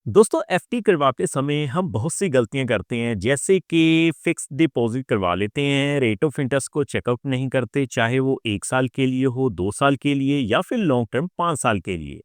दोस्तों एफडी करवाते समय हम बहुत सी गलतियां करते हैं जैसे कि फिक्स डिपॉजिट करवा लेते हैं, रेट ऑफ इंटरेस्ट को चेकआउट नहीं करते, चाहे वो 1 साल के लिए हो, 2 साल के लिए या फिर लॉन्ग टर्म 5 साल के लिए।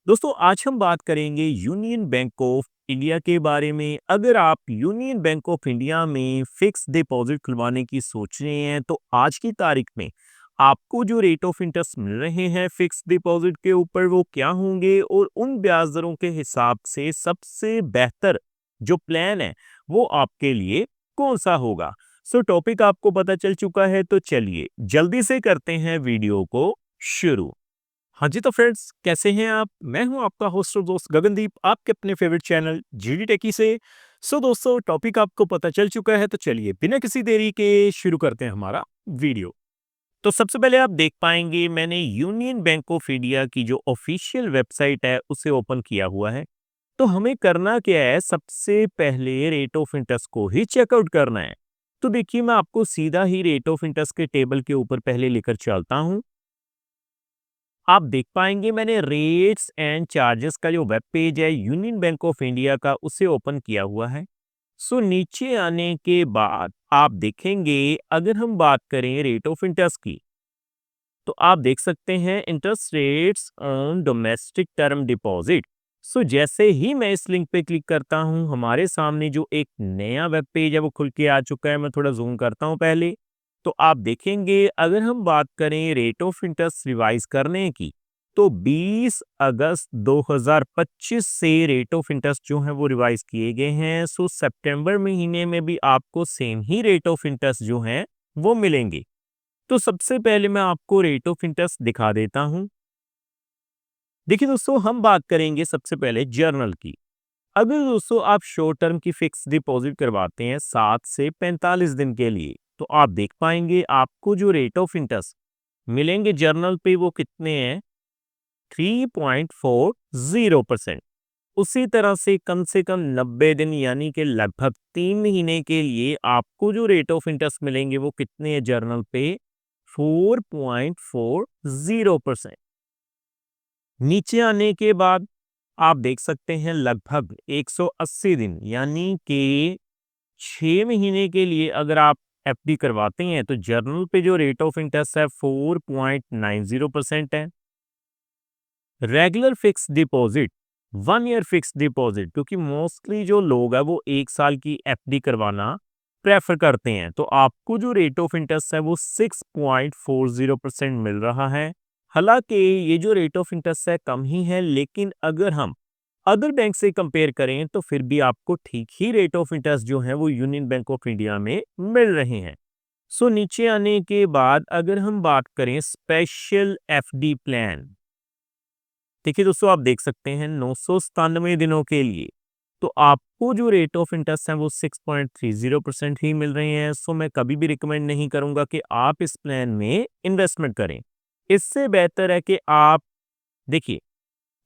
दोस्तों आज हम बात करेंगे यूनियन बैंक ऑफ इंडिया के बारे में। अगर आप यूनियन बैंक ऑफ इंडिया में फिक्स डिपॉजिट खुलवाने की सोच रहे हैं तो आज की तारीख में आपको जो रेट ऑफ इंटरेस्ट मिल रहे हैं फिक्स डिपॉजिट के ऊपर वो क्या होंगे और उन ब्याज दरों के हिसाब से सबसे बेहतर जो प्लान है वो आपके लिए कौन सा होगा। सो टॉपिक आपको पता चल चुका है तो चलिए जल्दी से करते हैं वीडियो को शुरू। हाँ जी, तो फ्रेंड्स कैसे हैं आप? मैं हूं आपका होस्ट और दोस्त गगनदीप, आपके अपने फेवरेट चैनल जीडी टेकी से। सो दोस्तों टॉपिक आपको पता चल चुका है तो चलिए बिना किसी देरी के शुरू करते हैं हमारा वीडियो। तो सबसे पहले आप देख पाएंगे मैंने यूनियन बैंक ऑफ इंडिया की जो ऑफिशियल वेबसाइट है उसे ओपन किया हुआ है। तो हमें करना क्या है, सबसे पहले रेट ऑफ इंटरेस्ट को ही चेकआउट करना है। तो देखिए मैं आपको सीधा ही रेट ऑफ इंटरेस्ट के टेबल के ऊपर पहले लेकर चलता हूं। आप देख पाएंगे मैंने रेट्स एंड चार्जेस का जो वेब पेज है यूनियन बैंक ऑफ इंडिया का उसे ओपन किया हुआ है। सो नीचे आने के बाद आप देखेंगे, अगर हम बात करें रेट ऑफ इंटरेस्ट की तो आप देख सकते हैं interest rates on domestic term deposit. So जैसे ही मैं इस लिंक पे क्लिक करता हूं हमारे सामने जो एक नया वेब पेज है वो खुल के आ चुका है। मैं थोड़ा जूम करता हूं पहले। तो आप देखेंगे अगर हम बात करें रेट ऑफ इंटरेस्ट रिवाइज करने की तो 20 अगस्त 2025 से रेट ऑफ इंटरेस्ट जो है वो रिवाइज किए गए हैं। सो सितंबर महीने में भी आपको same he rate of interest जो है वो मिलेंगे। तो सबसे पहले मैं आपको रेट ऑफ इंटरेस्ट दिखा देता हूं। देखिए दोस्तों हम बात करेंगे सबसे पहले जर्नल की। अगर दोस्तों आप शॉर्ट टर्म की फिक्स डिपॉजिट करवाते हैं 7 से 45 दिन के लिए तो आप देख पाएंगे आपको जो रेट ऑफ इंटरेस्ट मिलेंगे जर्नल पे वो कितने हैं, 3.40%। उसी तरह से कम 90 दिन यानी कि लगभग 3 महीने के लिए आपको जो रेट ऑफ इंटरेस्ट मिलेंगे वो कितने हैं जर्नल पे, 4.40%। नीचे आने के बाद आप देख सकते हैं लगभग 180 दिन यानी कि 6 महीने के लिए अगर आप एफडी करवाते हैं तो जर्नल पे जो रेट ऑफ इंटरेस्ट है 4.90% है। Regular fix deposit, 1 year fix deposit, क्योंकि मोस्टली जो लोग है वो 1 साल की एफडी करवाना प्रेफर करते हैं, तो आपको जो रेट ऑफ इंटरेस्ट है वो 6.40% मिल रहा है। हालांकि ये जो रेट ऑफ इंटरेस्ट है कम ही है, लेकिन अगर हम अदर बैंक से कंपेयर करें तो फिर भी आपको ठीक ही रेट ऑफ इंटरेस्ट जो है वो यूनियन बैंक ऑफ इंडिया में मिल रहे हैं। सो नीचे आने के बाद अगर हम बात करें स्पेशल एफडी प्लान, देखिए दोस्तों आप देख सकते हैं 997 दिनों के लिए तो आपको जो रेट ऑफ इंटरेस्ट है वो 6.30% ही मिल रहे हैं। सो मैं कभी भी रिकमेंड नहीं करूंगा कि आप इस प्लान में इन्वेस्टमेंट करें। इससे बेहतर है कि आप देखिए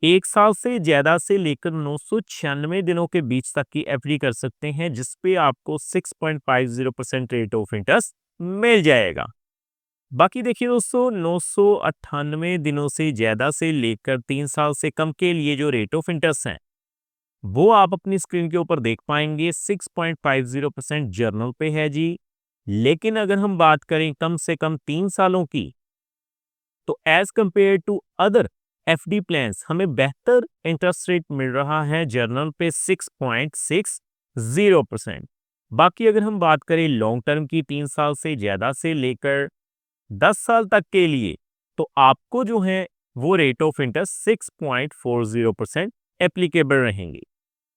1 साल से ज्यादा से लेकर 996 दिनों के बीच तक की एफडी कर सकते हैं जिसपे आपको 6.50% रेट ऑफ इंटरेस्ट मिल जाएगा। बाकी देखिए दोस्तों 998 दिनों से ज्यादा से लेकर 3 साल से कम के लिए जो रेट ऑफ इंटरेस्ट है वो आप अपनी स्क्रीन के ऊपर देख पाएंगे 6.50% जर्नल पे है जी। लेकिन अगर हम बात करें कम से कम 3 सालों की तो as compare to other FD plans हमें बेहतर इंटरेस्ट रेट मिल रहा है जर्नल पे 6.60%। बाकी अगर हम बात करें लॉन्ग टर्म की 3 साल से ज्यादा से लेकर 10 साल तक के लिए तो आपको जो है वो रेट ऑफ इंटरेस्ट 6.40% एप्लीकेबल रहेंगे।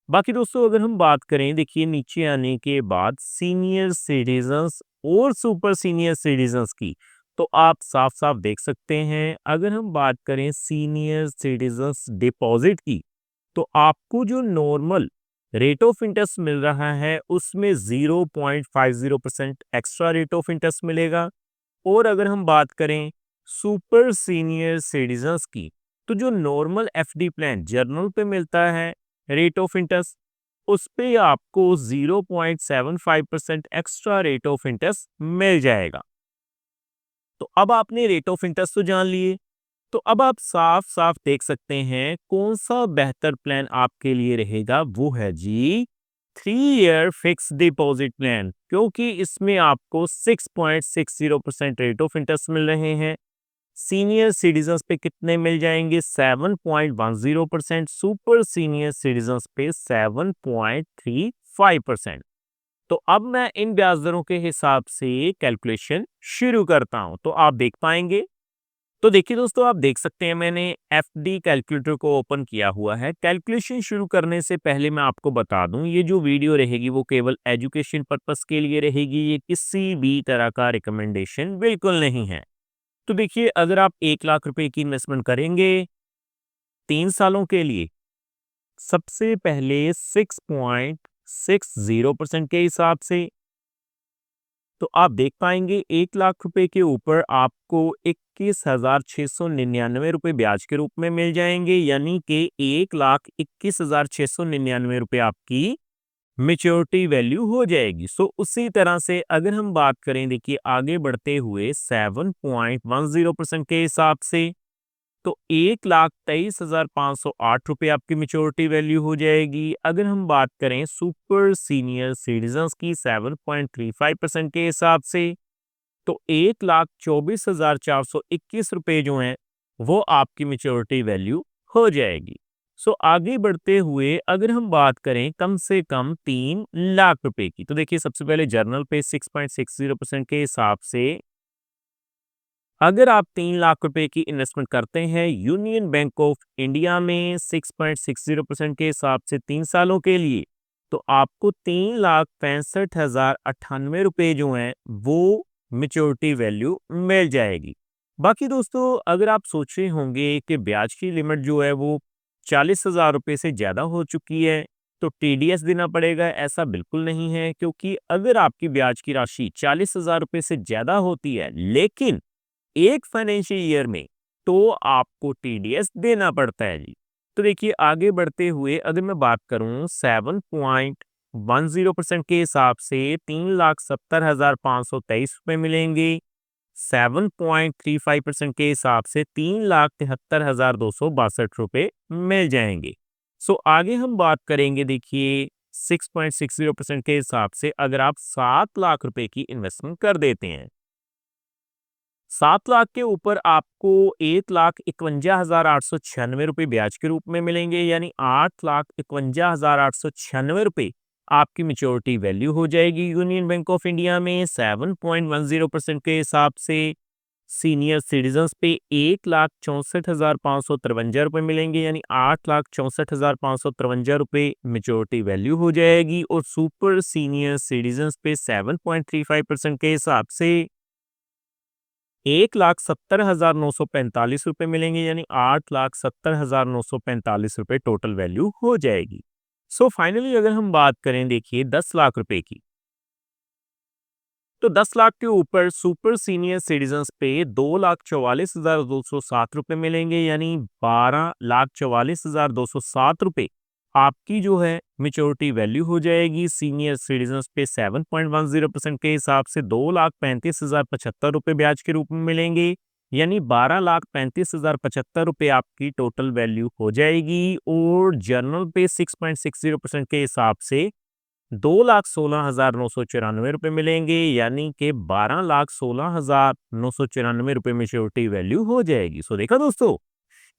बाकी दोस्तों अगर हम बात करें, देखिए नीचे आने के बाद सीनियर सिटीजन्स और सुपर सीनियर सिटीजन्स की तो आप साफ साफ देख सकते हैं। अगर हम बात करें सीनियर सिटीजन्स डिपॉजिट की तो आपको जो नॉर्मल रेट ऑफ इंटरेस्ट मिल रहा है उसमें 0.50% एक्स्ट्रा रेट ऑफ इंटरेस्ट मिलेगा। और अगर हम बात करें सुपर सीनियर सिटीजन्स की तो जो नॉर्मल एफडी प्लान जर्नल पे मिलता है रेट ऑफ इंटरेस्ट उस पे आपको 0.75% एक्स्ट्रा रेट ऑफ इंटरेस्ट मिल जाएगा। तो अब आपने रेट ऑफ इंटरेस्ट तो जान लिए, तो अब आप साफ-साफ देख सकते हैं कौन-सा बेहतर प्लान आपके लिए रहेगा, वो है जी 3 ईयर फिक्स्ड डिपॉजिट प्लान, क्योंकि इसमें आपको 6.60% रेट ऑफ इंटरेस्ट मिल रहे हैं। सीनियर सिटीजन्स पे कितने मिल जाएंगे? 7.10%। सुपर सीनियर सिटीजन्स पे 7.35%। तो अब मैं इन ब्याज दरों के हिसाब से कैलकुलेशन शुरू करता हूं, तो आप देख पाएंगे। तो देखिए दोस्तों, आप देख सकते हैं मैंने एफडी कैलकुलेटर को ओपन किया हुआ है। कैलकुलेशन शुरू करने से पहले मैं आपको बता दूं, ये जो वीडियो रहेगी वो केवल एजुकेशन पर्पस के लिए रहेगी, ये किसी भी तरह का रिकमेंडेशन बिल्कुल नहीं है। तो देखिए, अगर आप 1 लाख रुपए की इन्वेस्टमेंट करेंगे 3 सालों के लिए, सबसे पहले 6.60% के हिसाब से, तो आप देख पाएंगे 1 लाख रुपए के ऊपर आपको 21,699 रुपए ब्याज के रूप में मिल जाएंगे, यानी कि 1,21,699 रुपए आपकी मेच्योरिटी वैल्यू हो जाएगी। सो उसी तरह से अगर हम बात करें, देखिए आगे बढ़ते हुए 7.10% के हिसाब से, तो 1,23,508 रुपए आपकी मेच्योरिटी वैल्यू हो जाएगी। अगर हम बात करें सुपर सीनियर सिटीजन्स की 7.35% के हिसाब से, तो 1,24,421 रुपए जो हैं वो आपकी मेच्योरिटी वैल्यू हो जाएगी। सो आगे बढ़ते हुए अगर हम बात करें कम से कम 3 लाख रुपए की, तो देखिए सबसे पहले जर्नल पे 6.60% के हिसाब से अगर आप 3 लाख रुपए की इन्वेस्टमेंट करते हैं यूनियन बैंक ऑफ इंडिया में 6.60% के हिसाब से 3 सालों के लिए, तो आपको 3,65,098 रुपए जो हैं वो मेच्योरिटी वैल्यू मिल जाएगी। बाकी दोस्तों, अगर आप सोच रहे होंगे कि ब्याज की लिमिट जो है वो 40,000 रुपए से ज़्यादा हो चुकी है, तो टीडीएस देना पड़ेगा, ऐसा बिल्कुल नहीं है। क्योंकि अगर आपकी ब्याज की राशि 40,000 रुपए से ज़्यादा होती है लेकिन एक फाइनेंशियल ईयर में, तो आपको टीडीएस देना पड़ता है जी। तो देखिए आगे बढ़ते हुए अगर मैं बात करूं 7.10% के हिसाब से 3,70,523 रुपए मिलेंगे। 7.35% के हिसाब से 3,73,262 रुपए मिल जाएंगे। सो आगे हम बात करेंगे, देखिए 6.60% के हिसाब से अगर आप 7 लाख रुपए की इन्वेस्टमेंट कर देते हैं, 7 लाख के ऊपर आपको 1,51,896 रुपए ब्याज के रूप में मिलेंगे, यानी 8,51,896 रुपए आपकी मेच्योरिटी वैल्यू हो जाएगी यूनियन बैंक ऑफ इंडिया में। 7.10% के हिसाब से सीनियर सिटीजन्स पे 1,64,553 रुपए मिलेंगे, यानी 8,64,553 रुपए मेच्योरिटी वैल्यू हो जाएगी। और सुपर सीनियर सिटीजन्स पे 7.35% के हिसाब से 1,70,945 रुपए मिलेंगे, यानी 8,70,945 रुपए टोटल वैल्यू हो जाएगी। सो फाइनली अगर हम बात करें देखिए 10 लाख रुपए की, तो 10 लाख के ऊपर सुपर सीनियर सिटीजन्स पे 2,44,207 रुपए मिलेंगे, यानी 12,44,207 रुपए आपकी जो है मेच्योरिटी वैल्यू हो जाएगी। सीनियर सिटीजन्स पे 7.10% के हिसाब से 2,35,075 रुपए ब्याज के रूप में मिलेंगे, यानी 12,35,075 रुपए आपकी टोटल वैल्यू हो जाएगी। और जर्नल पे 6.60% के हिसाब से 2,16,994 रुपए मिलेंगे, यानी कि 12,16,994 रुपए मेच्योरिटी वैल्यू हो जाएगी। सो देखा दोस्तों,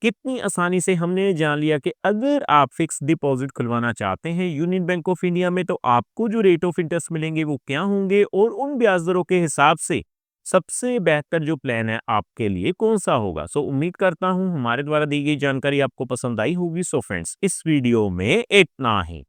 कितनी आसानी से हमने जान लिया कि अगर आप फिक्स डिपॉजिट खुलवाना चाहते हैं यूनियन बैंक ऑफ इंडिया में, तो आपको जो रेट ऑफ इंटरेस्ट मिलेंगे वो क्या होंगे और उन ब्याज दरों के हिसाब से सबसे बेहतर जो प्लान है आपके लिए कौन सा होगा। सो उम्मीद करता हूं हमारे द्वारा दी गई जानकारी आपको पसंद आई होगी। सो फ्रेंड्स, इस वीडियो में इतना ही।